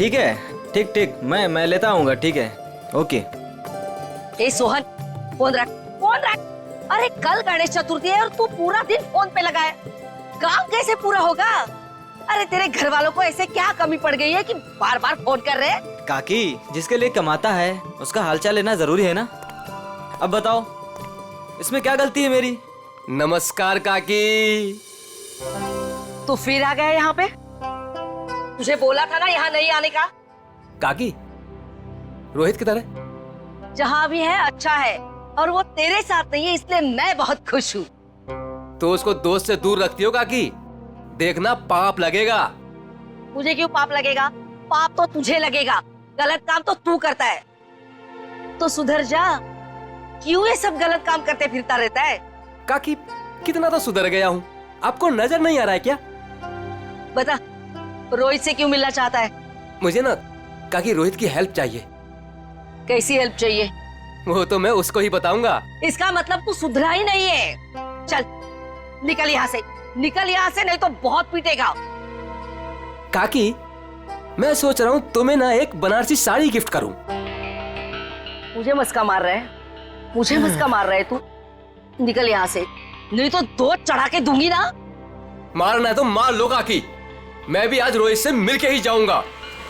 ठीक है, ठीक ठीक, मैं लेता आऊंगा, ठीक है, ओके। ए सोहन, फोन रख, फोन रख। अरे कल गणेश चतुर्थी है और तू पूरा दिन फोन पे लगा है, काम कैसे पूरा होगा? अरे तेरे घर वालों को ऐसे क्या कमी पड़ गई है कि बार बार फोन कर रहे हैं? काकी, जिसके लिए कमाता है उसका हालचाल लेना जरूरी है ना। अब बताओ, इसमें क्या गलती है मेरी? नमस्कार काकी। तू फिर आ गया यहाँ पे? तुझे बोला था ना यहाँ नहीं आने का। काकी, रोहित किधर है? जहाँ भी है अच्छा है, और वो तेरे साथ नहीं है, इसलिए मैं बहुत खुश हूँ। तो उसको दोस्त से दूर रखती हो काकी, देखना पाप लगेगा। मुझे क्यों पाप लगेगा? पाप तो तुझे लगेगा, गलत काम तो तू करता है। तो सुधर जा, क्यों ये सब गलत काम करते फिरता रहता है? काकी, कितना तो सुधर गया हूँ, आपको नजर नहीं आ रहा है क्या? बता, रोहित से क्यों मिलना चाहता है? मुझे ना काकी रोहित की हेल्प चाहिए। कैसी हेल्प चाहिए? वो तो मैं उसको ही बताऊंगा। इसका मतलब तू सुधरा ही नहीं है। चल निकल यहाँ से, निकल यहाँ से, नहीं तो बहुत पीटेगा। काकी, मैं सोच रहा हूँ तुम्हें ना एक बनारसी साड़ी गिफ्ट करूँ। मुझे मस्का मार रहा है, मुझे मस्का मार रहा है तू? निकल यहाँ से, नहीं तो दो चढ़ा के दूंगी ना। मारना है तो मार लो काकी, मैं भी आज रोहित से मिलके ही जाऊंगा,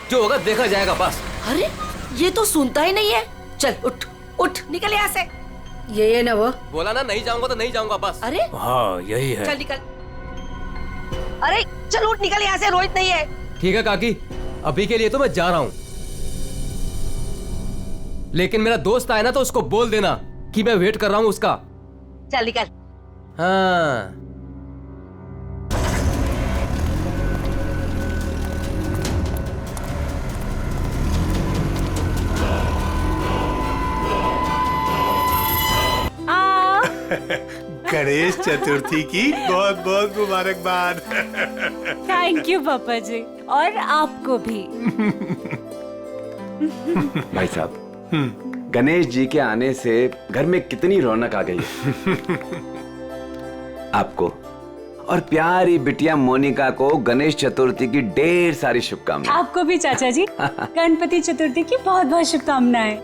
जो होगा देखा जाएगा बस। अरे ये तो सुनता ही नहीं है। चल उठ उठ, निकल यहाँ से। ये ना वो बोला ना नहीं जाऊंगा तो नहीं जाऊंगा बस। अरे हाँ यही है। चल निकल, अरे चल उठ, निकल यहाँ से, रोहित नहीं है। ठीक है काकी, अभी के लिए तो मैं जा रहा हूँ, लेकिन मेरा दोस्त आए ना तो उसको बोल देना कि मैं वेट कर रहा हूँ उसका। चल निकल। हाँ। गणेश चतुर्थी की बहुत बहुत मुबारकबाद। थैंक यू पापा जी, और आपको भी। भाई साहब, गणेश जी के आने से घर में कितनी रौनक आ गई है। आपको और प्यारी बिटिया मोनिका को गणेश चतुर्थी की ढेर सारी शुभकामनाएं। आपको भी चाचा जी गणपति चतुर्थी की बहुत बहुत शुभकामनाएं।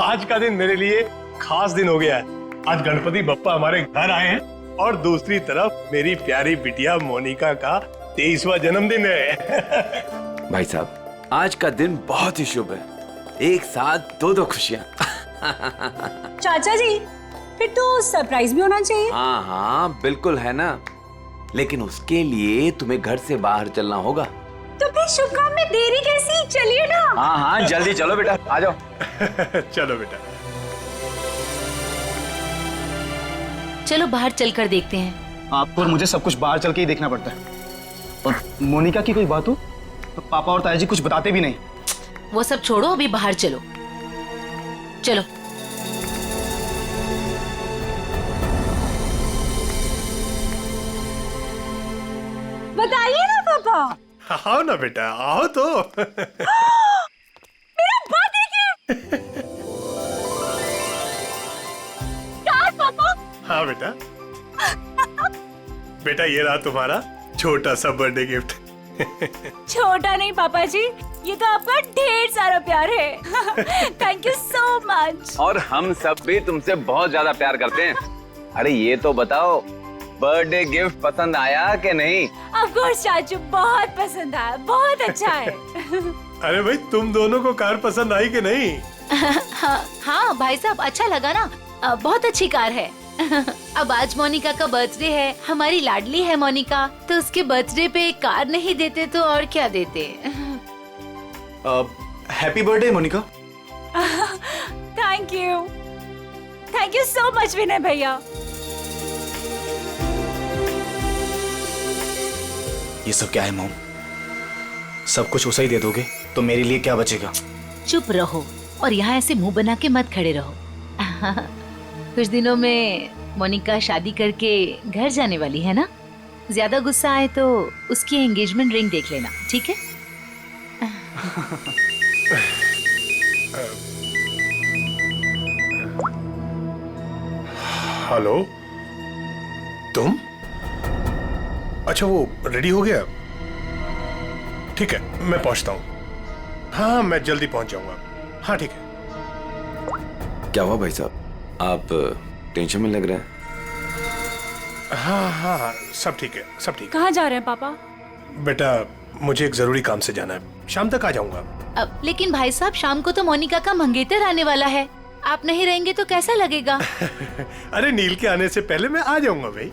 आज का दिन मेरे लिए खास दिन हो गया है। आज गणपति बप्पा हमारे घर आए हैं और दूसरी तरफ मेरी प्यारी बिटिया मोनिका का 23वां जन्मदिन है। भाई साहब, आज का दिन बहुत ही शुभ है, एक साथ दो दो खुशियाँ। चाचा जी, फिर तो सरप्राइज भी होना चाहिए। हाँ हाँ बिल्कुल है ना, लेकिन उसके लिए तुम्हें घर से बाहर चलना होगा। तो फिर शुभ काम में देरी कैसी, चलिए ना। हाँ हाँ जल्दी चलो बेटा, आ जाओ। चलो बेटा। चलो बाहर चलकर देखते हैं। आपको और मुझे सब कुछ बाहर चल के ही देखना पड़ता है, और मोनिका की कोई बात हो तो पापा और ताया जी कुछ बताते भी नहीं। वो सब छोड़ो, अभी बाहर चलो। चलो। बताइए ना पापा। आओ ना बेटा, आओ तो। मेरा बर्थडे गिफ्ट। पापा। हाँ बेटा, बेटा ये रहा तुम्हारा छोटा सा बर्थडे गिफ्ट। छोटा नहीं पापा जी, ये तो आपका ढेर सारा प्यार है। Thank you so much. और हम सब भी तुमसे बहुत ज्यादा प्यार करते हैं। अरे ये तो बताओ, बर्थडे गिफ्ट पसंद आया कि नहीं? ऑफ कोर्स चाचू, बहुत पसंद आया, बहुत अच्छा है। अरे भाई, तुम दोनों को कार पसंद आई कि नहीं? हाँ भाई साहब, अच्छा लगा ना, बहुत अच्छी कार है। अब आज मोनिका का बर्थडे है, हमारी लाडली है मोनिका, तो उसके बर्थडे पे कार नहीं देते तो और क्या देते। Happy birthday Monika. Thank you so much Vinay भैया। ये सब क्या है मॉम? सब कुछ उसे ही दे दोगे तो मेरे लिए क्या बचेगा? चुप रहो और यहाँ ऐसे मुंह बना के मत खड़े रहो। कुछ दिनों में मोनिका शादी करके घर जाने वाली है ना, ज्यादा गुस्सा आए तो उसकी एंगेजमेंट रिंग देख लेना, ठीक है? हेलो, तुम? अच्छा, वो रेडी हो गया? ठीक है, मैं पहुंचता हूँ। हाँ मैं जल्दी पहुंच जाऊंगा। हाँ ठीक है। क्या हुआ भाई साहब, आप टेंशन में लग रहे हैं? हाँ हाँ हाँ, सब ठीक है, सब ठीक कहाँ जा रहे हैं पापा? है। बेटा मुझे एक जरूरी काम से जाना है, शाम तक आ जाऊंगा। लेकिन भाई साहब शाम को तो मोनिका का मंगेतर आने वाला है, आप नहीं रहेंगे तो कैसा लगेगा? अरे नील के आने से पहले मैं आ जाऊंगा भाई।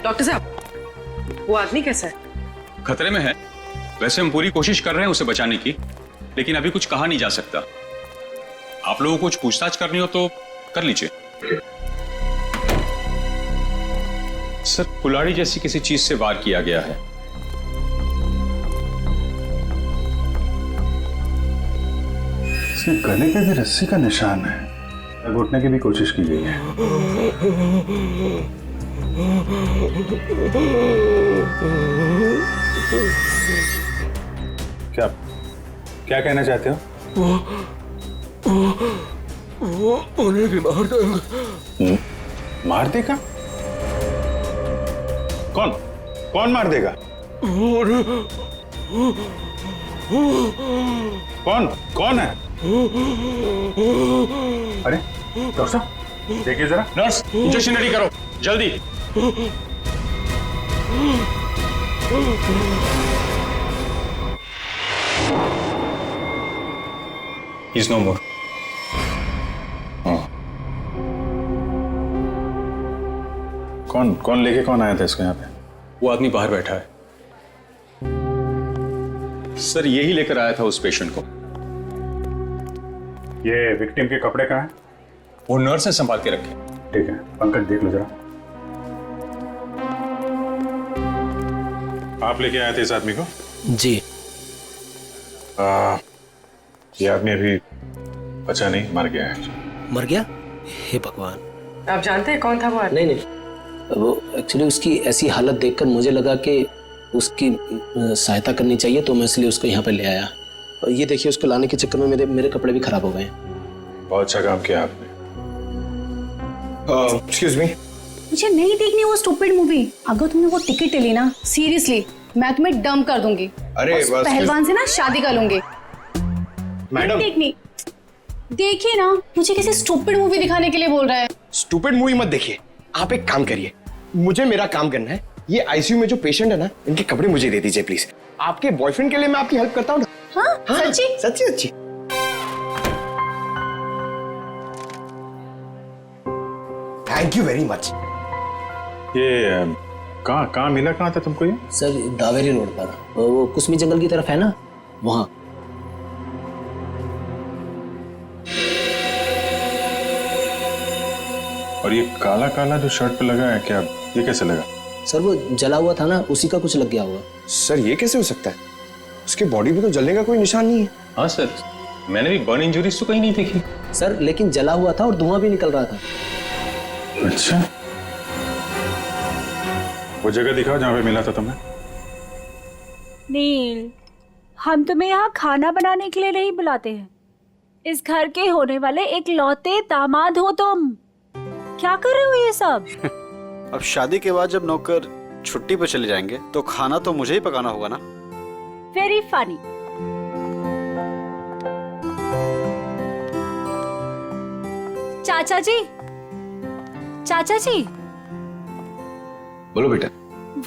डॉक्टर साहब, वो आदमी कैसा है? खतरे में है। वैसे हम पूरी कोशिश कर रहे हैं उसे बचाने की, लेकिन अभी कुछ कहा नहीं जा सकता। आप लोगों को कुछ पूछताछ करनी हो तो कर लीजिए। सर, कुल्हाड़ी जैसी किसी चीज से वार किया गया है। इसके गले पे भी रस्सी का निशान है, घुटने की भी कोशिश की गई है। क्या क्या कहना चाहते हो? वो उन्हें भी मार देगा। मार देगा? कौन कौन मार देगा? कौन कौन है? अरे डॉक्टर साहब देखिए जरा। नर्स, इंजेक्शन रेडी करो जल्दी। He's no more. कौन लेके कौन आया था इसको यहाँ पे? वो आदमी बाहर बैठा है। सर, यही लेकर आया था उस पेशेंट को। ये विक्टिम के कपड़े कहाँ हैं? वो नर्स ने संभाल के रखे। ठीक है, पंकज देख लो जरा। आप लेके आए थे इस आदमी को? जी। ये आदमी अभी बचा नहीं, मर गया है। मर गया? हे भगवान। आप जानते हैं कौन था वो आदमी? नहीं, वो एक्चुअली उसकी ऐसी हालत देखकर मुझे लगा कि उसकी सहायता करनी चाहिए, तो मैं इसलिए उसको यहाँ पे ले आया। और ये देखिए, उसको लाने के चक्कर में मेरे कपड़े भी खराब हो गए। बहुत अच्छा काम किया आपने। एक्सक्यूज मी, मुझे नहीं देखनी वो स्टूपिड मूवी। अगर तुमने वो टिकट ले ली ना, सीरियसली मैं तुम्हें डंप कर दूंगी। अरे उस पहलवान से ना शादी कर लूंगी। मैडम देखनी, देखिए ना, मुझे किसी स्टूपिड मूवी दिखाने के लिए बोल रहा है। स्टूपिड मूवी मत देखिए, आप एक काम करिए, मुझे मेरा काम करना है। ये आईसीयू में जो पेशेंट है ना, इनके कपड़े मुझे दे दीजिए प्लीज। आपके बॉयफ्रेंड के लिए मैं आपकी हेल्प करता हूँ ना। हाँ, सच्ची? सच्ची सच्ची। Thank you very much. ये कहाँ मिला, कहाँ था तुमको ये? सर, दावेरी रोड पर, वो कुसमी जंगल की तरफ है ना, वहां। और ये काला काला जो शर्ट पे लगा है, क्या ये कैसे लगा? सर, वो जला हुआ था ना, उसी का कुछ लग गया होगा। सर ये कैसे हो सकता है? उसके बॉडी पे तो जलने का कोई निशान नहीं है। हाँ सर, मैंने भी बर्न इंजरीज तो कहीं नहीं देखी। सर, लेकिन जला हुआ था और धुआं भी निकल रहा था। अच्छा, वो जगह दिखाओ जहाँ पे मिला था तुम्हें। नील, हम तुम्हें यहाँ खाना बनाने के लिए नहीं बुलाते हैं। इस घर के होने वाले एक लौते दामाद हो तुम। क्या कर रहे हो ये सब? अब शादी के बाद जब नौकर छुट्टी पर चले जाएंगे तो खाना तो मुझे ही पकाना होगा ना। Very funny. चाचा जी, चाचा जी। बोलो बेटा।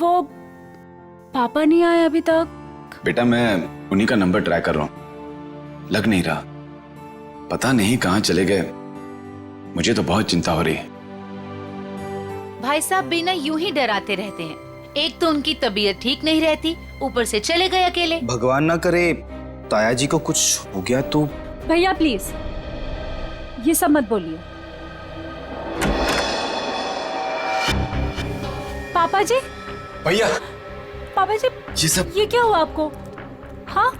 वो पापा नहीं आए अभी तक। बेटा, मैं उन्हीं का नंबर ट्राई कर रहा हूं, लग नहीं रहा। पता नहीं कहां चले गए। मुझे तो बहुत चिंता हो रही है। भाई साहब भी ना यूं ही डराते रहते हैं। एक तो उनकी तबीयत ठीक नहीं रहती, ऊपर से चले गए अकेले। भगवान ना करे ताया जी को कुछ हो गया तो। भैया प्लीज, ये सब मत बोलिए। पापा जी, भैया, पापा जी, ये सब ये क्या हुआ आपको? हाँ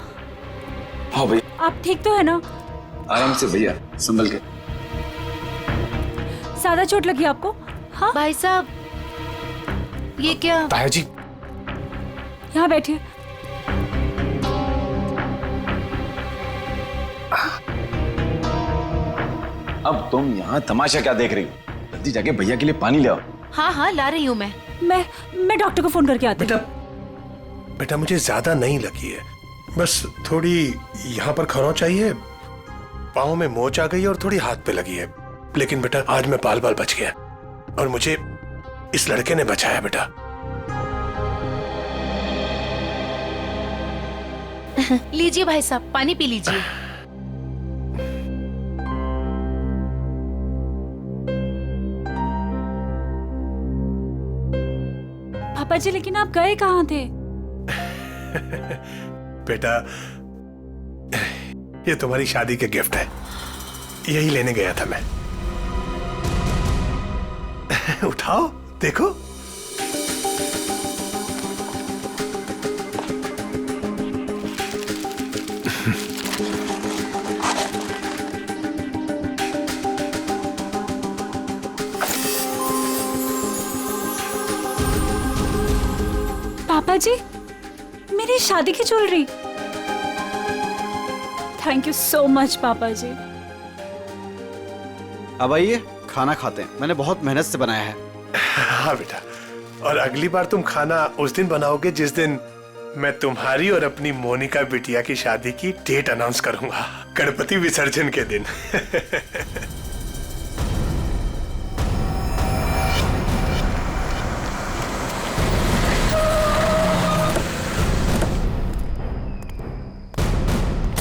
हाँ भैया, आप ठीक तो है ना? आराम से भैया, संभल के। ज्यादा चोट लगी आपको? हाँ भाई साहब, ये क्या? ताया जी, यहाँ बैठिए। अब तुम यहाँ तमाशा क्या देख रही हो? जल्दी जाके भैया के लिए पानी ले आओ। हाँ हाँ, ला रही हूँ मैं। मैं डॉक्टर को फोन करके आती हूँ। बेटा मुझे ज्यादा नहीं लगी है, बस थोड़ी यहाँ पर खरोंच चाहिए, पाँव में मोच आ गई और थोड़ी हाथ पे लगी है। लेकिन बेटा आज मैं बाल बच गया और मुझे इस लड़के ने बचाया बेटा। लीजिए भाई साहब, पानी पी लीजिए। पापा जी, लेकिन आप गए कहाँ थे? बेटा ये तुम्हारी शादी के गिफ्ट है, यही लेने गया था मैं। उठाओ देखो। पापा जी, मेरी शादी की jewellery. Thank you so much पापा जी। अब आइए खाना खाते हैं, मैंने बहुत मेहनत से बनाया है। हाँ बेटा, और अगली बार तुम खाना उस दिन बनाओगे जिस दिन मैं तुम्हारी और अपनी मोनिका बिटिया की शादी की डेट अनाउंस करूंगा, गणपति विसर्जन के दिन।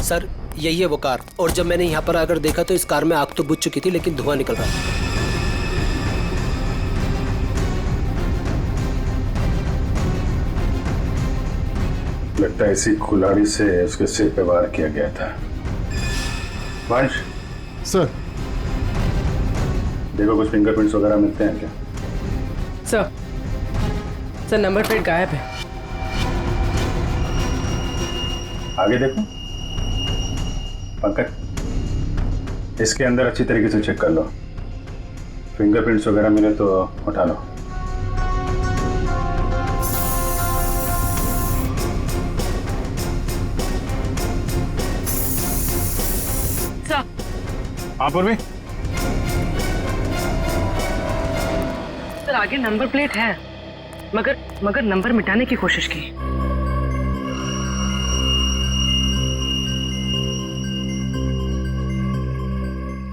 सर यही है वो कार, और जब मैंने यहाँ पर आकर देखा तो इस कार में आग तो बुझ चुकी थी लेकिन धुआं निकल रहा था। लगता है इसी कुल्हाड़ी से उसके सिर पे वार किया गया था। वंश सर, देखो कुछ फिंगरप्रिंट्स वगैरह मिलते हैं क्या? सर नंबर प्लेट गायब है। आगे देखो पंकज, इसके अंदर अच्छी तरीके से चेक कर लो, फिंगरप्रिंट्स वगैरह मिले तो उठा लो। सर, हाँ पूर्वी, सर आगे नंबर प्लेट है, मगर नंबर मिटाने की कोशिश की।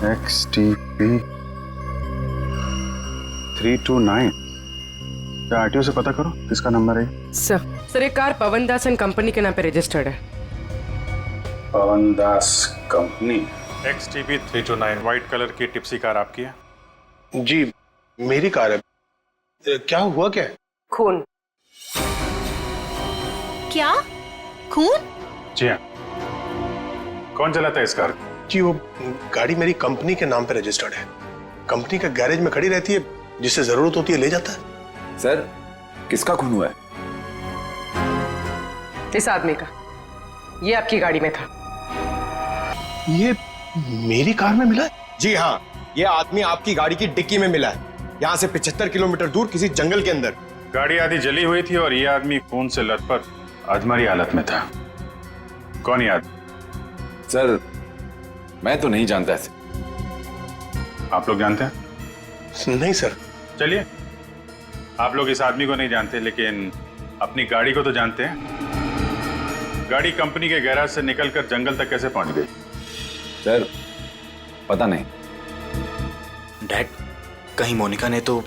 XTP 329, क्या आरटीओ से पता करो किसका नंबर है? सर ये car Pawan Das and company के नाम पे रजिस्टर्ड है। पवन दास कंपनी। XTP 329 व्हाइट कलर की टिप्सी कार आपकी है? जी मेरी कार है। क्या हुआ क्या? खून। क्या? खून? जी हाँ। कौन चलाता है इस कार? जी वो गाड़ी मेरी कंपनी के नाम पे रजिस्टर्ड है, कंपनी का गैरेज में खड़ी रहती है, जिसे जरूरत होती है ले जाता है। सर किसका खून हुआ है? इस आदमी का, ये आपकी गाड़ी में था। ये मेरी कार में मिला है? जी हाँ, ये आदमी आपकी गाड़ी की डिक्की में मिला है, यहाँ से 75 किलोमीटर दूर किसी जंगल के अंदर। गाड़ी आधी जली हुई थी और ये आदमी खून से लथपथ अधमरी हालत में था। कौन ये आदमी? सर मैं तो नहीं जानता ऐसे। आप लोग जानते हैं? नहीं सर। चलिए, आप लोग इस आदमी को नहीं जानते लेकिन अपनी गाड़ी को तो जानते हैं। गाड़ी कंपनी के गैराज से निकलकर जंगल तक कैसे पहुंच गई? सर पता नहीं। डैड, कहीं मोनिका ने तो...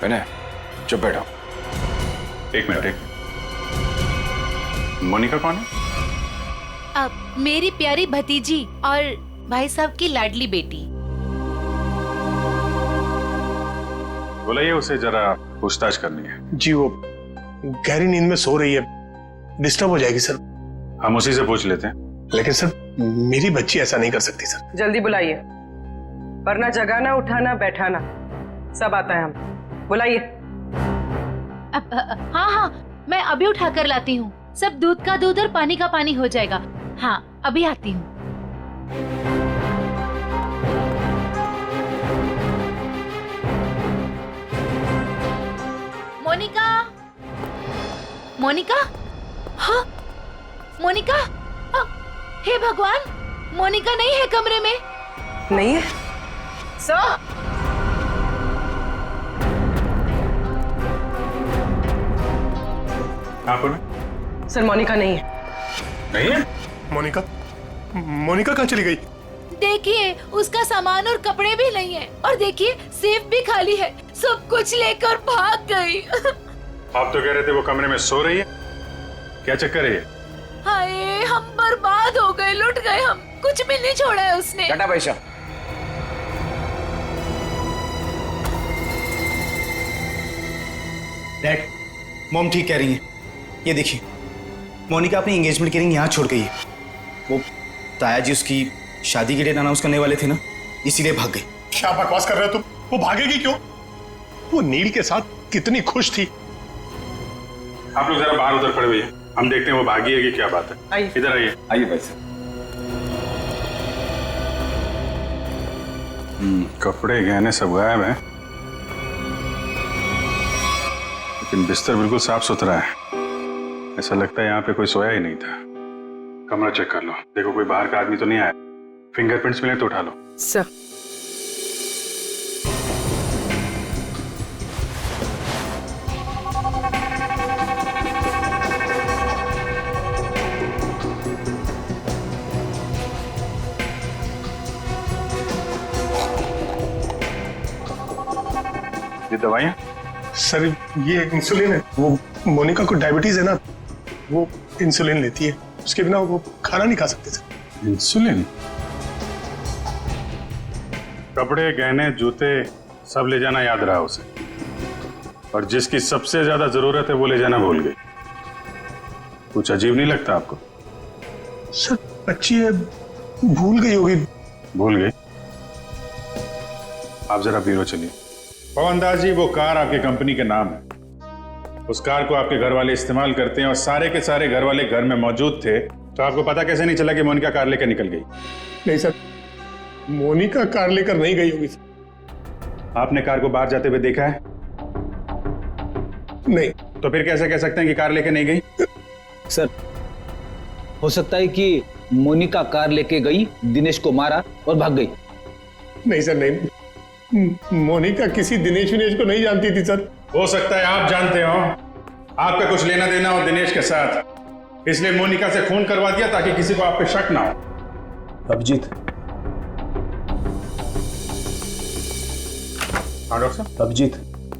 मैंने चुप बैठो। एक मिनट। मोनिका कौन है? अब मेरी प्यारी भतीजी और भाई साहब की लाडली बेटी। बुलाइए उसे, जरा पूछताछ करनी है। जी वो गहरी नींद में सो रही है, डिस्टर्ब हो जाएगी सर। हम उसी से पूछ लेते हैं। लेकिन सर मेरी बच्ची ऐसा नहीं कर सकती सर। जल्दी बुलाइए। वरना जगाना, उठाना, बैठाना सब आता है हम। बुलाइए। हाँ हाँ, मैं अभी उठा कर लाती हूँ। सब दूध का दूध और पानी का पानी हो जाएगा। हाँ, अभी आती हूँ। मोनिका, मोनिका, हाँ, मोनिका, हे भगवान, मोनिका नहीं है कमरे में। नहीं है सर। आप सर, मोनिका नहीं है। नहीं है? मोनिका, मोनिका कहाँ चली गई? देखिए, उसका सामान और कपड़े भी नहीं है, और देखिए सेफ भी खाली है। सब कुछ लेकर भाग गई। आप तो कह रहे थे वो कमरे में सो रही है, क्या चक्कर है ये? हाय, हम बर्बाद हो गए, लुट गए हम। कुछ भी नहीं छोड़ा है उसने। टाटा पैसा। डैड, मॉम ठीक कह रही हैं। ये देखिए, मोनिका अपनी एंगेजमेंट की रिंग यहाँ छोड़ गई है। वो ताया जी उसकी शादी की डेट अनाउंस करने वाले थे ना, इसीलिए भाग गई। क्या बकवास कर रहे हो तुम? वो भागेगी क्यों? वो नील के साथ कितनी खुश थी। आप लोग जरा बाहर उधर खड़े हुए हैं, हम देखते हैं वो भागी है कि क्या बात है। इधर आइए। आइए भाई साहब। कपड़े गहने सब गायब हैं, लेकिन बिस्तर बिल्कुल साफ सुथरा है। ऐसा लगता है यहाँ पे कोई सोया ही नहीं था। कमरा चेक कर लो, देखो कोई बाहर का आदमी तो नहीं आया। फिंगरप्रिंट्स मिले तो उठा लो। सर, ये दवाइयाँ? सर, ये इंसुलिन है। वो मोनिका को डायबिटीज है ना, वो इंसुलिन लेती है। उसके बिना वो खाना नहीं खा सकते सर। इंसुलिन? कपड़े, गहने, जूते सब ले जाना याद रहा उसे, और जिसकी सबसे ज्यादा जरूरत है वो ले जाना भूल गई। कुछ अजीब नहीं लगता आपको? सर, बच्ची है, भूल गई होगी। भूल गई? आप जरा ब्यूरो चलिए। पवन दास जी, वो कार आपके कंपनी के नाम है। उस कार को आपके घर वाले इस्तेमाल करते हैं, और सारे के सारे घर वाले घर में मौजूद थे। तो आपको पता कैसे नहीं चला कि मोनिका कार लेकर निकल गई? नहीं सर, मोनिका कार लेकर नहीं गई होगी सर। आपने कार को बाहर जाते हुए देखा है? नहीं। तो फिर कैसे कह सकते हैं कि कार लेके नहीं गई? सर, हो सकता है कि मोनिका कार लेके गई, दिनेश को मारा और भाग गई। नहीं सर, नहीं। मोनिका किसी दिनेश विनेश को नहीं जानती थी सर। हो सकता है आप जानते हो, आपका कुछ लेना देना हो दिनेश के साथ, इसलिए मोनिका से खून करवा दिया ताकि किसी को आप पे शक ना हो। अभिजीत। हाँ डॉक्टर साहब। अभिजीत,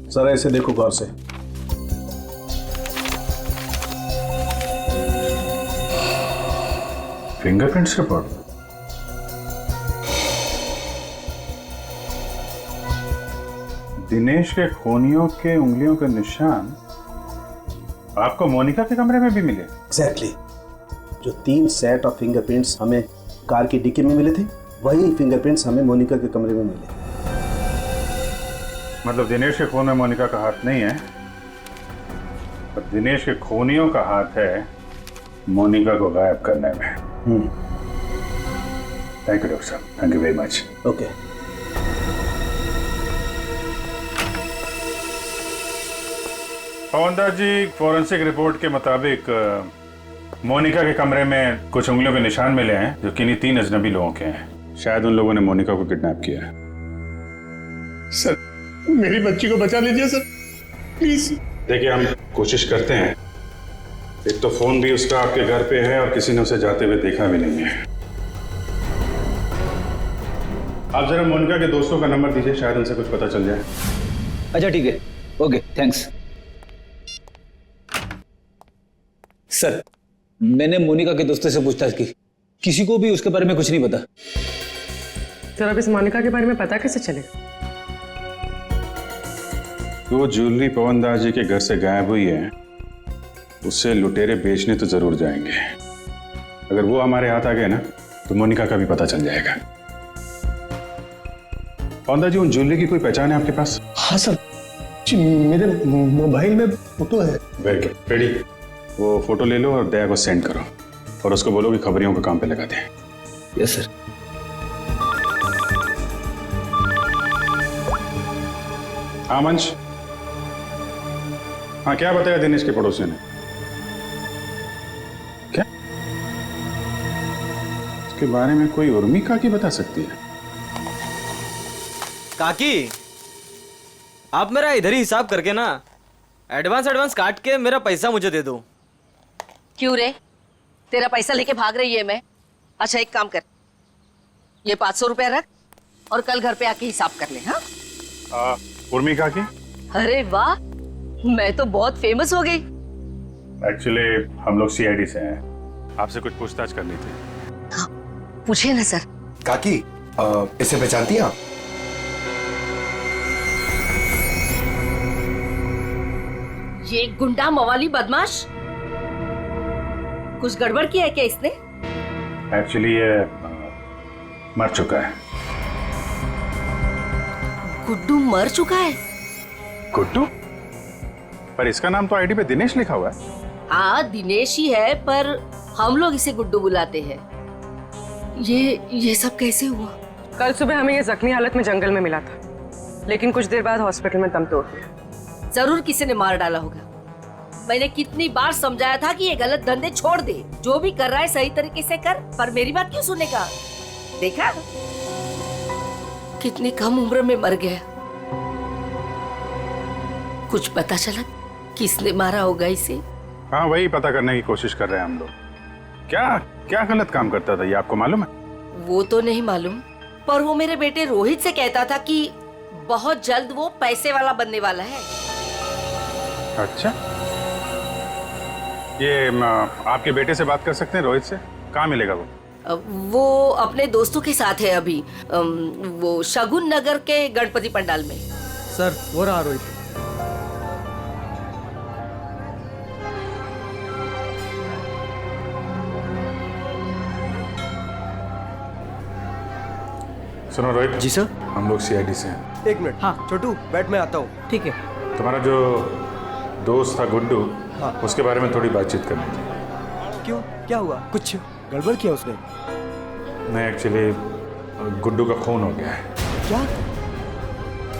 जरा इसे देखो गौर से। Fingerprints report? दिनेश के खूनियों के उंगलियों के निशान आपको मोनिका के कमरे में भी मिले? एग्जैक्टली। जो 3 सेट ऑफ फिंगरप्रिंट्स हमें कार की डिक्की में मिले थे, वही फिंगरप्रिंट्स हमें मोनिका के कमरे में मिले। मतलब दिनेश के खून में मोनिका का हाथ नहीं है, पर दिनेश के खूनियों का हाथ है मोनिका को गायब करने में। थैंक यू डॉक्टर साहब, thank you very much. Okay. Pawan Das ji, forensic report के मुताबिक मोनिका के कमरे में कुछ उंगलियों के निशान मिले हैं जो किन्हीं 3 अजनबी लोगों के हैं। शायद उन लोगों ने मोनिका को किडनैप किया है। सर, मेरी बच्ची को बचा लीजिए सर, प्लीज। देखिए, हम कोशिश करते हैं। एक तो फोन भी उसका आपके घर पे है और किसी ने उसे जाते हुए देखा भी नहीं है। आप जरा मोनिका के दोस्तों का नंबर दीजिए, शायद उनसे कुछ पता चल जाए। अच्छा ठीक है, ओके, थैंक्स। सर, मैंने मोनिका के दोस्तों से पूछताछ की, किसी को भी उसके बारे में कुछ नहीं पता। सर, अब इस मोनिका के बारे में पता कैसे चलेगा? वो ज्वेलरी पवन दास जी के घर से गायब हुई है, उससे लुटेरे बेचने तो जरूर जाएंगे। अगर वो हमारे हाथ आ गए ना, तो मोनिका का भी पता चल जाएगा। पवनदास जी, उन ज्वेलरी की कोई पहचान है आपके पास? हाँ सर जी, मेरे मोबाइल में फोटो है। Very good. रेडी, वो फोटो ले लो और दया को सेंड करो और उसको बोलो कि खबरियों के काम पे लगा दें। Yes sir. हाँ मंच, हाँ क्या बताया दिनेश के पड़ोसी ने? क्या उसके बारे में कोई उर्मी काकी बता सकती है? काकी, आप मेरा इधर ही हिसाब करके ना एडवांस काट के मेरा पैसा मुझे दे दो। क्यों रे, तेरा पैसा लेके भाग रही है मैं? अच्छा एक काम कर, ये 500 रुपया रख और कल घर पे आके हिसाब कर ले। हाँ उर्मी काकी? अरे वाह, मैं तो बहुत फेमस हो गई। एक्चुअली हम लोग सीआईडी से हैं, आपसे कुछ पूछताछ करनी थी। हाँ, पूछे ना सर। काकी, इसे पहचानती हैं आप? ये गुंडा मवाली बदमाश, कुछ गड़बड़ किया है क्या इसने? एक्चुअली ये मर चुका है। गुड्डू मर चुका है? गुड्डू? पर इसका नाम तो आईडी पे दिनेश लिखा हुआ है। हाँ दिनेश ही है, पर हम लोग इसे गुड्डू बुलाते हैं। ये सब कैसे हुआ? कल सुबह हमें ये जख्मी हालत में जंगल में मिला था, लेकिन कुछ देर बाद हॉस्पिटल में दम तोड़ दिया। जरूर किसी ने मार डाला होगा। मैंने कितनी बार समझाया था कि ये गलत धंधे छोड़ दे, जो भी कर रहा है सही तरीके से कर, पर मेरी बात क्यों सुनेगा? देखा कितनी कम उम्र में मर गया। कुछ पता चला किसने मारा होगा इसे? हाँ वही पता करने की कोशिश कर रहे हैं हम लोग। क्या क्या गलत काम करता था ये आपको मालूम है? वो तो नहीं मालूम, पर वो मेरे बेटे रोहित से कहता था कि बहुत जल्द वो पैसे वाला बनने वाला है। अच्छा, ये आपके बेटे से बात कर सकते हैं रोहित से? कहाँ मिलेगा वो? वो अपने दोस्तों के साथ है अभी, वो शगुन नगर के गणपति पंडाल में। सर वो रहा रोहित। सुनो रोहित जी सर। हम लोग सीआईडी से हैं। एक मिनट। हाँ छोटू बैठ, मैं आता हूँ। ठीक है। तुम्हारा जो दोस्त था गुड्डू, हाँ। उसके बारे में थोड़ी बातचीत करनी थी। क्यों, क्या हुआ? कुछ गड़बड़ किया उसने? नहीं, एक्चुअली गुड्डू का खून हो गया है। क्या?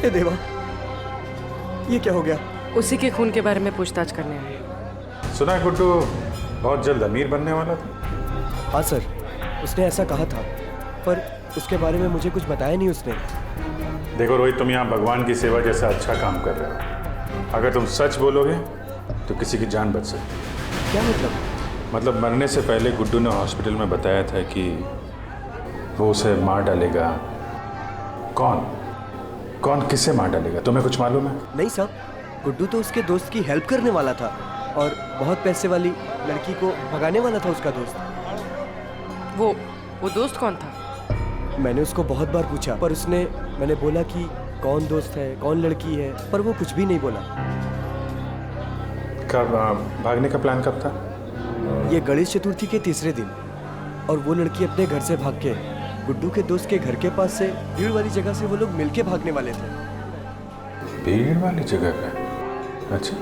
ए देवा, ये क्या हो गया? उसी के खून के बारे में पूछताछ करने आए। सुना है गुड्डू बहुत जल्द अमीर बनने वाला था। हाँ सर, उसने ऐसा कहा था, पर उसके बारे में मुझे कुछ बताया नहीं उसने। देखो रोहित, तुम यहाँ भगवान की सेवा जैसा अच्छा काम कर रहे हो। अगर तुम सच बोलोगे तो किसी की जान बच सकती है। क्या मतलब? मतलब मरने से पहले गुड्डू ने हॉस्पिटल में बताया था कि वो उसे मार डालेगा। कौन किसे मार डालेगा, तुम्हें कुछ मालूम है? नहीं साहब, गुड्डू तो उसके दोस्त की हेल्प करने वाला था और बहुत पैसे वाली लड़की को भगाने वाला था उसका दोस्त। वो दोस्त कौन था? मैंने उसको बहुत बार पूछा, पर मैंने बोला कि कौन दोस्त है, कौन लड़की है, पर वो कुछ भी नहीं बोला। कब भागने का प्लान कब था? ये गणेश चतुर्थी के तीसरे दिन, और वो लड़की अपने घर से भाग के गुड्डू के दोस्त के घर के पास से भीड़ वाली जगह से वो लोग मिलके भागने वाले थे। भीड़ वाली जगह पे? अच्छा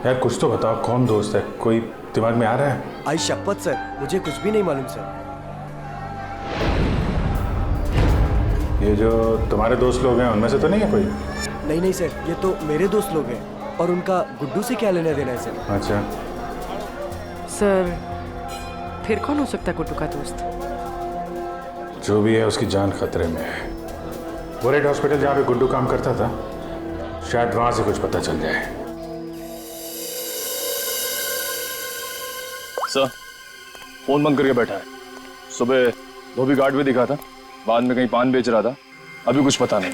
यार, कुछ तो बताओ, कौन दोस्त है? कोई दिमाग में आ रहा है? आई शपथ सर, मुझे कुछ भी नहीं मालूम सर। ये जो तुम्हारे दोस्त लोग हैं उनमें से तो नहीं है कोई? नहीं सर, ये तो मेरे दोस्त लोग हैं, और उनका गुड्डू से क्या लेना देना है सर? अच्छा सर, फिर कौन हो सकता है गुड्डू का दोस्त? जो भी है उसकी जान खतरे में है। वो रेड हॉस्पिटल जहाँ पे गुड्डू काम करता था, शायद वहां से कुछ पता चल जाए। सर, फोन बंद करके बैठा है। सुबह धोबी घाट भी दिखा था, बाद में कहीं पान बेच रहा था, अभी कुछ पता नहीं।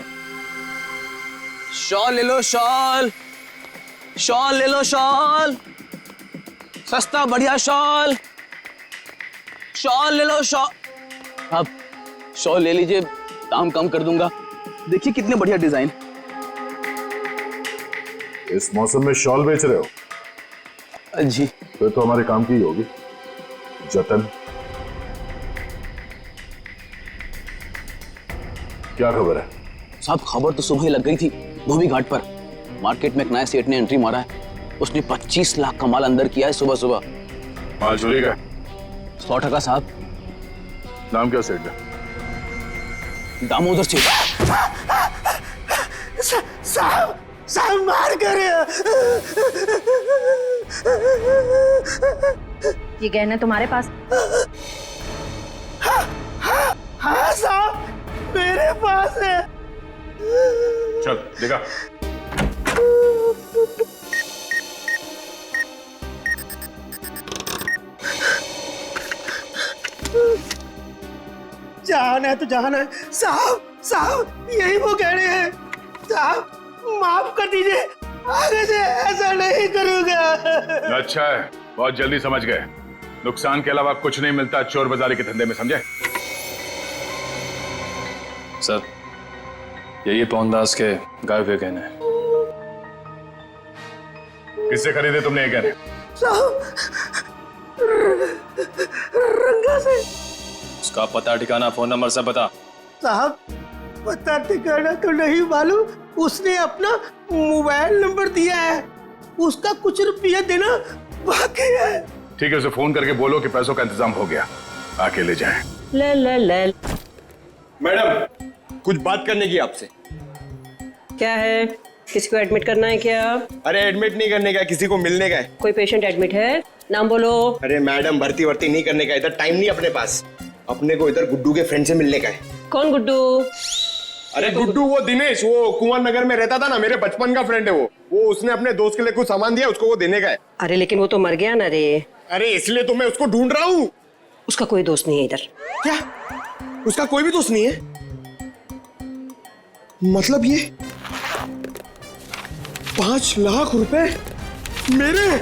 शॉल ले लो, शॉल ले लो, शॉल सस्ता बढ़िया शॉल ले लो, शॉल। आप शॉल ले लीजिए, दाम कम कर दूंगा। देखिए कितने बढ़िया डिजाइन। इस मौसम में शॉल बेच रहे हो? जी। फिर तो हमारे काम की ही होगी। जतन। क्या खबर है? साहब खबर तो सुबह ही लग गई थी धोबी घाट पर। मार्केट में एक नए सेठ ने एंट्री मारा है। उसने 25 लाख का माल अंदर किया है सुबह सुबह। माल चोरी का? 100% साहब। नाम क्या सेठ का? दामोदर सेठ। साहब मार कर। ये गहने तुम्हारे पास? हाँ साहब मेरे पास है। चल देखा। जान है तो जान है साहब। साहब यही वो गहने हैं। साहब माफ कर दीजिए, आगे से ऐसा नहीं करूंगा। अच्छा है, बहुत जल्दी समझ गए। नुकसान के अलावा कुछ नहीं मिलता चोर बाजारी के धंधे में, समझे? सर यही पवनदास के गायब हुए गहने हैं। किससे खरीदे तुमने ये गहने? साहब रंगा से। उसका पता ठिकाना फोन नंबर सब बता। साहब पता ठिकाना तो नहीं मालूम, उसने अपना मोबाइल नंबर दिया है। उसका कुछ रुपया देना बाकी है। ठीक है, उसे फोन करके बोलो कि पैसों का इंतजाम हो गया, आके ले जाएं। ले। मैडम कुछ बात करने की आपसे। क्या है? किसी को एडमिट करना है क्या? अरे एडमिट नहीं करने का, किसी को मिलने का है। कोई पेशेंट एडमिट है? नाम बोलो। अरे मैडम भर्ती नहीं करने का, इधर टाइम नहीं अपने पास। अपने को इधर गुड्डू के फ्रेंड से मिलने का है। कौन गुड्डू? अरे गुड्डू वो दिनेश, वो कुंवर नगर में रहता था ना, मेरे बचपन का फ्रेंड है वो उसने अपने दोस्त के लिए कुछ सामान दिया, उसको वो देने का है। अरे लेकिन वो तो मर गया ना रे। अरे इसलिए तो मैं उसको ढूंढ रहा हूँ। उसका कोई दोस्त नहीं है इधर। क्या? उसका कोई भी दोस्त नहीं है? मतलब ये 5 लाख रुपए मेरे?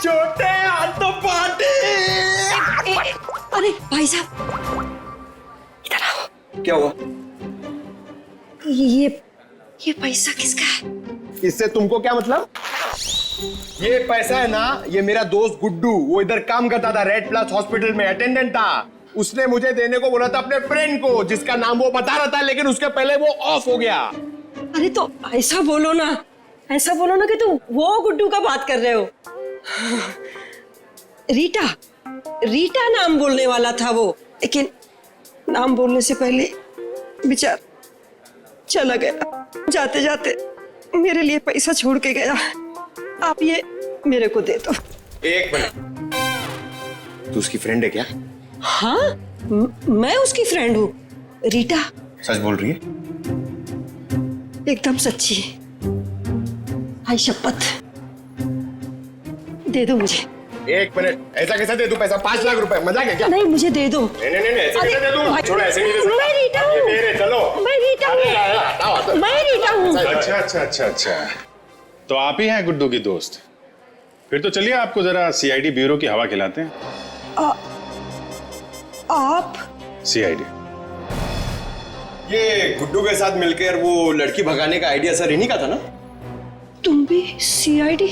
छोटे हाथ तो पाटे। अरे भाई साहब इधर आओ। क्या हुआ? ये पैसा किसका है? इससे तुमको क्या मतलब? ये पैसा है ना, ये मेरा दोस्त गुड्डू, वो इधर काम करता था, रेड प्लस हॉस्पिटल में अटेंडेंट था। उसने मुझे देने को बोला था अपने फ्रेंड को, जिसका नाम वो बता रहा था, लेकिन उसके पहले वो ऑफ हो गया। अरे तो ऐसा बोलो ना कि तुम वो गुड्डू का बात कर रहे हो। रीटा नाम बोलने वाला था वो, लेकिन नाम बोलने से पहले बेचारा चला गया। जाते जाते मेरे लिए पैसा छोड़ के गया। आप ये मेरे को दे दो। एक मिनट, तू उसकी फ्रेंड है क्या? हाँ मैं उसकी फ्रेंड हूँ। रीटा सच बोल रही है? एकदम सच्ची। आई शपथ। दे दो मुझे। एक मिनट, ऐसा कैसे दे दूं पैसा? 5 लाख रुपए, मजाक है क्या? नहीं मुझे दे दो। नहीं ऐसे कैसे दे दूं? छोड़ो, ऐसे नहीं दे सकता। मैं रीटा हूँ। मेरे चलो। मैं रीटा हूँ। अच्छा। तो आप ही हैं गुड्डू की दोस्त? फिर तो चलिए आपको जरा सीआईडी ब्यूरो की हवा खिलाते हैं। आप? सीआईडी। ये गुड्डू के साथ मिलकर वो लड़की भगाने का आइडिया सर इन्हीं का था ना? तुम भी सीआईडी?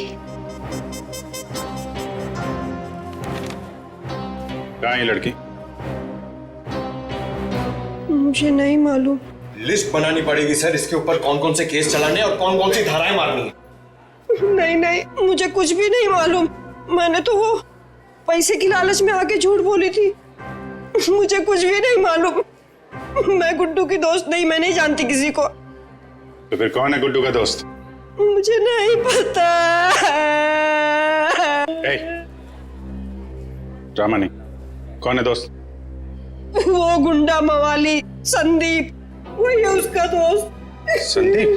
कहाँ है ये लड़की? मुझे नहीं मालूम। लिस्ट बनानी पड़ेगी सर, इसके ऊपर कौन कौन से केस चलाने और कौन कौन सी धाराएं मारनी है। नहीं मुझे कुछ भी नहीं मालूम। मैंने तो वो पैसे की लालच में आके झूठ बोली थी। मुझे कुछ भी नहीं मालूम। मैं गुड्डू की दोस्त नहीं, मैं नहीं जानती किसी को। तो फिर कौन है गुड्डू का दोस्त? मुझे नहीं पता। ड्रामा नहीं, कौन है दोस्त? वो गुंडा मवाली संदीप, वही है उसका दोस्त। संदीप?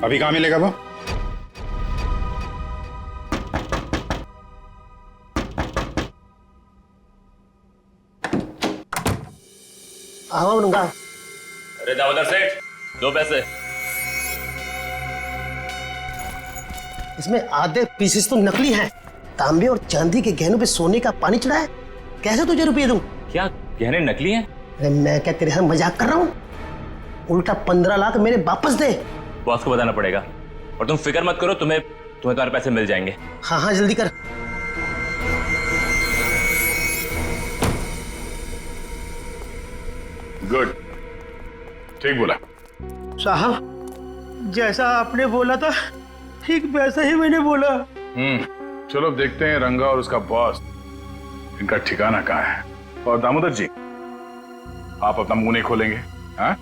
अभी कहाँ मिलेगा वो? अरे दामोदर सेठ, 2 पैसे। इसमें आधे पीसेस तो नकली हैं। तांबे और चांदी के गहनों पे सोने का पानी चढ़ा है। कैसे तुझे रुपये दूं? क्या गहने नकली हैं? अरे मैं क्या तेरे साथ मजाक कर रहा हूँ? उल्टा 15 लाख मेरे वापस दे। बॉस को बताना पड़ेगा। और तुम फिक्र मत करो, तुम्हें तुम्हारे पैसे मिल जाएंगे। हाँ जल्दी कर। गुड, ठीक बोला। साहब जैसा आपने बोला था ठीक वैसा ही मैंने बोला। चलो अब देखते हैं रंगा और उसका बॉस इनका ठिकाना कहाँ है। और दामोदर जी, आप अपना मुंह नहीं खोलेंगे, हाँ?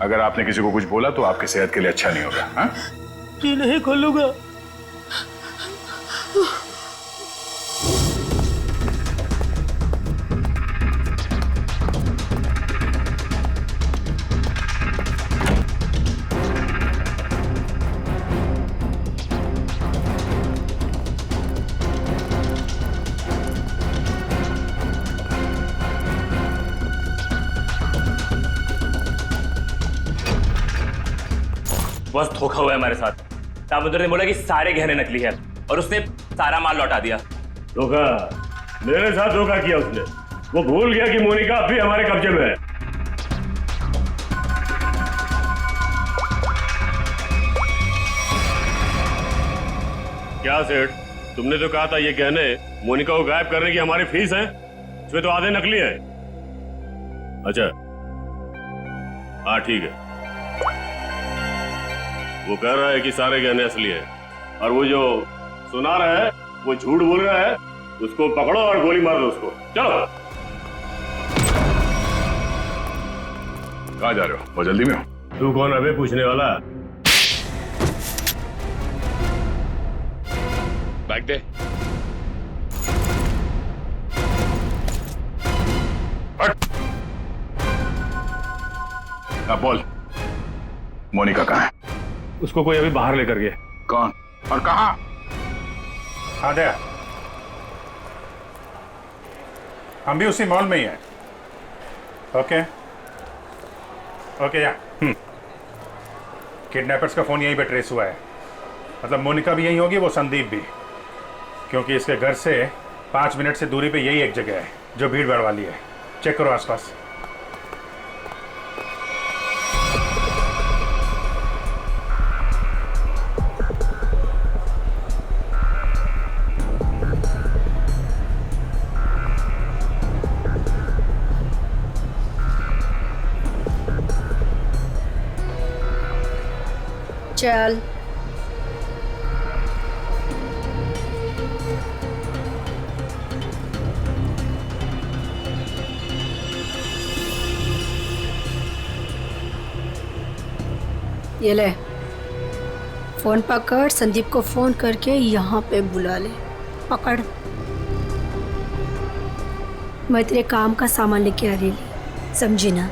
अगर आपने किसी को कुछ बोला तो आपकी सेहत के लिए अच्छा नहीं होगा, हाँ? जी नहीं खोलूंगा। बस धोखा हुआ है हमारे साथ। दामोदर ने बोला कि सारे गहने नकली है और उसने सारा माल लौटा दिया। धोखा? मेरे साथ धोखा किया उसने। वो भूल गया कि मोनिका अब भी हमारे कब्जे में है। क्या सेठ, तुमने तो कहा था ये गहने मोनिका को गायब करने की हमारी फीस है, इसमें तो आधे नकली है। अच्छा हाँ ठीक है। वो कह रहा है कि सारे गहने असली है और वो जो सुना रहा है वो झूठ बोल रहा है। उसको पकड़ो और गोली मार दो उसको। चलो। कहाँ जा रहे हो? बहुत जल्दी में हो? तू कौन अबे पूछने वाला? बैग दे। अब बोल, मोनिका कहाँ है? उसको कोई अभी बाहर लेकर गया। कौन और कहाँ? आद्या, हम भी उसी मॉल में ही हैं। ओके ओके या किडनैपर्स का फोन यहीं पे ट्रेस हुआ है। मतलब मोनिका भी यहीं होगी, वो संदीप भी, क्योंकि इसके घर से 5 मिनट से दूरी पे यही एक जगह है जो भीड़ भाड़ वाली है। चेक करो आसपास। चल ये ले फोन पकड़, संदीप को फोन करके यहाँ पे बुला ले। पकड़, मैं तेरे काम का सामान लेके आ रही, समझी ना?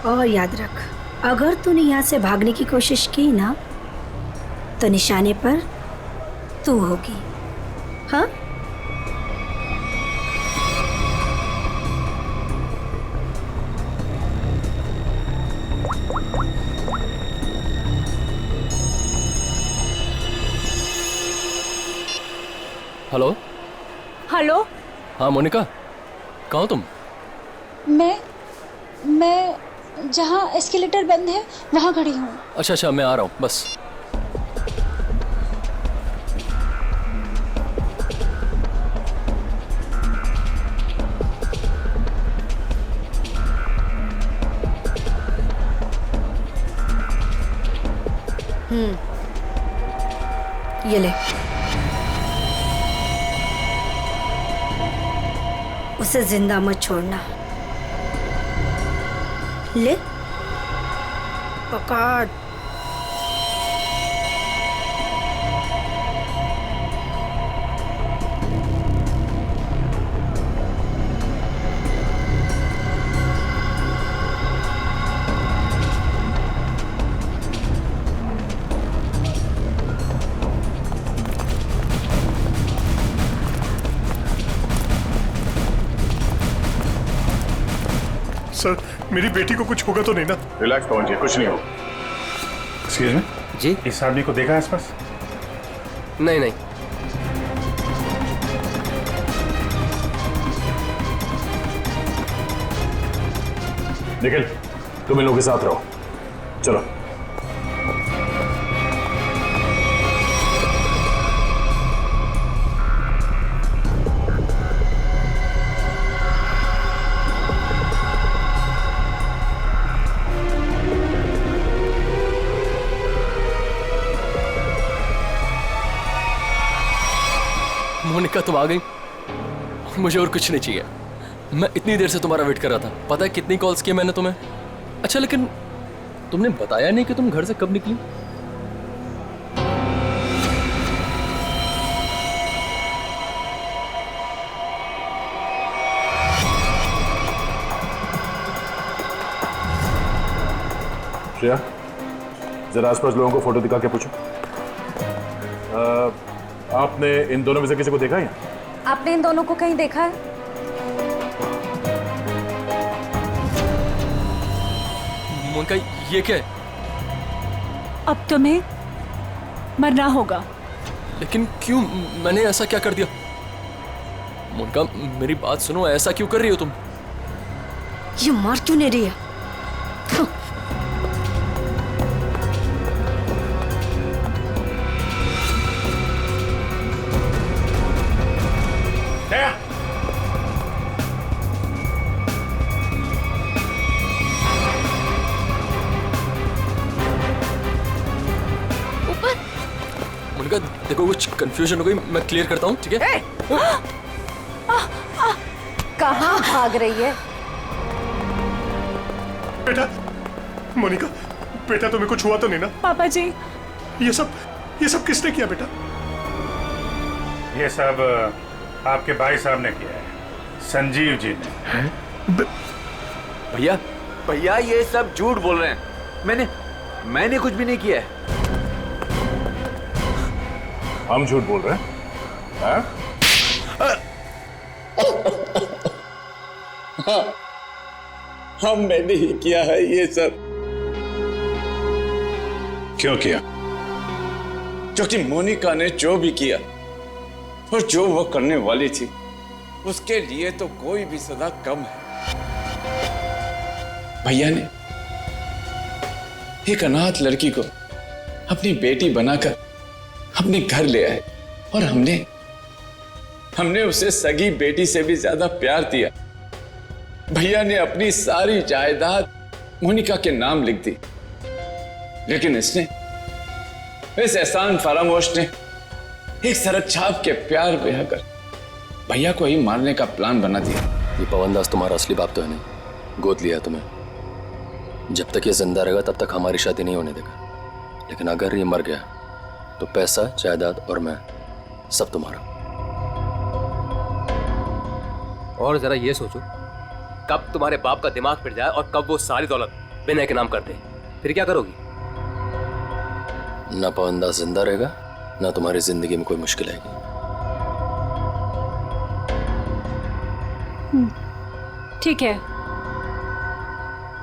और याद रख, अगर तूने यहाँ से भागने की कोशिश की ना तो निशाने पर तू होगी। हाँ? Hello hello. हाँ मोनिका, कहाँ हो तुम? मैं जहाँ एस्केलेटर बंद है वहाँ खड़ी हूँ। अच्छा अच्छा, मैं आ रहा हूँ बस। ये ले, उसे जिंदा मत छोड़ना। ले पकड़। सर, मेरी बेटी को कुछ होगा तो नहीं ना? रिलैक्स पवन जी, कुछ नहीं हो। एक्सक्यूज मी जी, इस आदमी को देखा है आसपास? नहीं नहीं। निखिल, तुम इन लोगों के साथ रहो। चलो। तुम आ गई, मुझे और कुछ नहीं चाहिए। मैं इतनी देर से तुम्हारा वेट कर रहा था, पता है कितनी कॉल्स किए मैंने तुम्हें। अच्छा लेकिन तुमने बताया नहीं कि तुम घर से कब निकली। श्रेया, जरा आसपास लोगों को फोटो दिखा के पूछो। आपने इन दोनों में से किसी को देखा है? आपने इन दोनों को कहीं देखा है? मोनिका, ये क्या है? अब तुम्हें मरना होगा। लेकिन क्यों? मैंने ऐसा क्या कर दिया? मोनिका मेरी बात सुनो, ऐसा क्यों कर रही हो तुम? ये मार क्यों नहीं रही है? मोनिका देखो, कुछ कंफ्यूजन हो गई, मैं क्लियर करता हूँ, ठीक है? कहाँ भाग रही है? बेटा, मोनिका, बेटा तुम्हें कुछ हुआ तो नहीं ना? पापा जी, ये सब किसने किया बेटा? ये सब आपके भाई साहब ने किया है, संजीव जी ने। भैया भैया ये सब झूठ बोल रहे हैं। मैंने कुछ भी नहीं किया है। हम झूठ बोल रहे हैं? हाँ? हाँ, हमने ही किया है ये सब। क्यों किया? क्योंकि मोनिका ने जो भी किया और जो वो करने वाली थी, उसके लिए तो कोई भी सजा कम है। भैया ने एक अनाथ लड़की को अपनी बेटी बनाकर अपने घर ले आए और हमने उसे सगी बेटी से भी ज्यादा प्यार दिया। भैया ने अपनी सारी जायदाद मोनिका के नाम लिख दी, लेकिन इस एहसान फरामोश ने एक सरक छाप के प्यार बहाकर भैया को ही मारने का प्लान बना दिया। ये पवनदास तुम्हारा असली बाप तो है नहीं, गोद लिया तुम्हें। जब तक ये जिंदा रहेगा तब तक हमारी शादी नहीं होने देगा, लेकिन अगर ये मर गया तो पैसा, जायदाद और मैं सब तुम्हारा। और जरा ये सोचो, कब तुम्हारे बाप का दिमाग फिर जाए और कब वो सारी दौलत विनय के नाम कर दे, फिर क्या करोगी? ना पवनदास जिंदा रहेगा, ना तुम्हारी जिंदगी में कोई मुश्किल आएगी। ठीक है,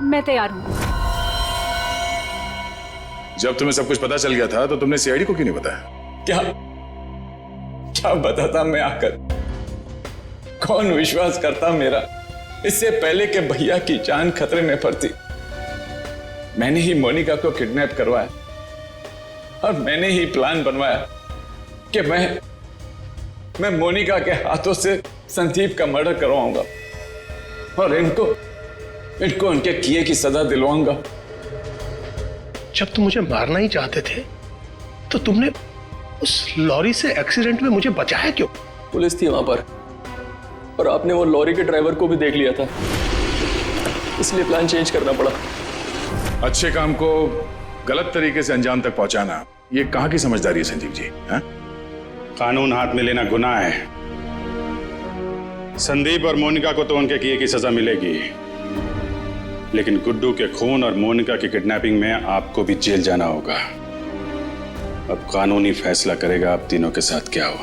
मैं तैयार हूँ। जब तुम्हें सब कुछ पता चल गया था तो तुमने सीआईडी को क्यों नहीं बताया? क्या बताता मैं आकर? कौन विश्वास करता मेरा? इससे पहले कि भैया की जान खतरे में पड़ती, मैंने ही मोनिका को किडनैप करवाया और मैंने ही प्लान बनवाया कि मैं मोनिका के हाथों से संदीप का मर्डर करवाऊंगा और इनको उनके किए की सजा दिलवाऊंगा। जब तुम मुझे मारना ही चाहते थे तो तुमने उस लॉरी से एक्सीडेंट में मुझे बचाया क्यों? पुलिस थी वहां पर और आपने वो लॉरी के ड्राइवर को भी देख लिया था, इसलिए प्लान चेंज करना पड़ा। अच्छे काम को गलत तरीके से अंजाम तक पहुंचाना, ये कहां की समझदारी है संजीव जी? हा? कानून हाथ में लेना गुनाह है। संदीप और मोनिका को तो उनके किए की सजा मिलेगी, लेकिन गुड्डू के खून और मोनिका की किडनैपिंग में आपको भी जेल जाना होगा। अब कानूनी फैसला करेगा आप तीनों के साथ क्या हो।